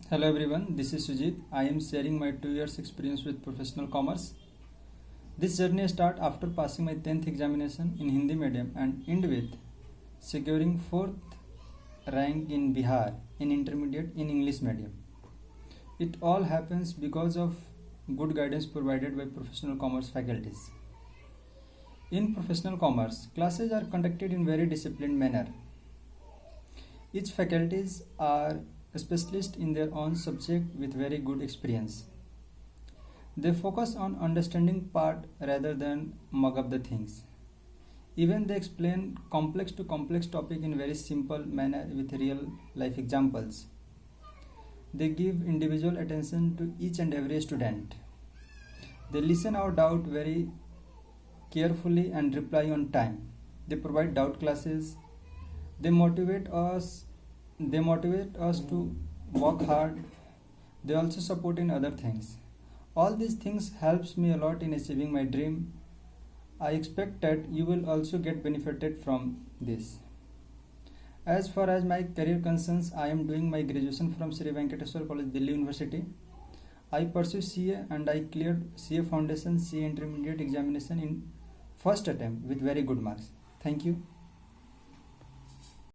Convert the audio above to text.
Hello everyone, this is Sujit. I am sharing my 2 years experience with professional commerce. This journey started after passing my 10th examination in Hindi medium and end with securing 4th rank in Bihar in intermediate in English medium. It all happens because of good guidance provided by professional commerce faculties. In professional commerce, classes are conducted in very disciplined manner. Each faculties are specialists in their own subject with very good experience. They focus on understanding part rather than mug up the things. Even they explain complex to complex topic in very simple manner with real life examples. They give individual attention to each and every student. They listen our doubt very carefully and reply on time. They provide doubt classes. They motivate us to work hard. They also support in other things. All these things helps me a lot in achieving my dream. I expect that you will also get benefited from this. As far as my career concerns, I am doing my graduation from Sri Venkateswar College, Delhi University. I pursue CA and I cleared CA Foundation, CA Intermediate examination in first attempt with very good marks. Thank you.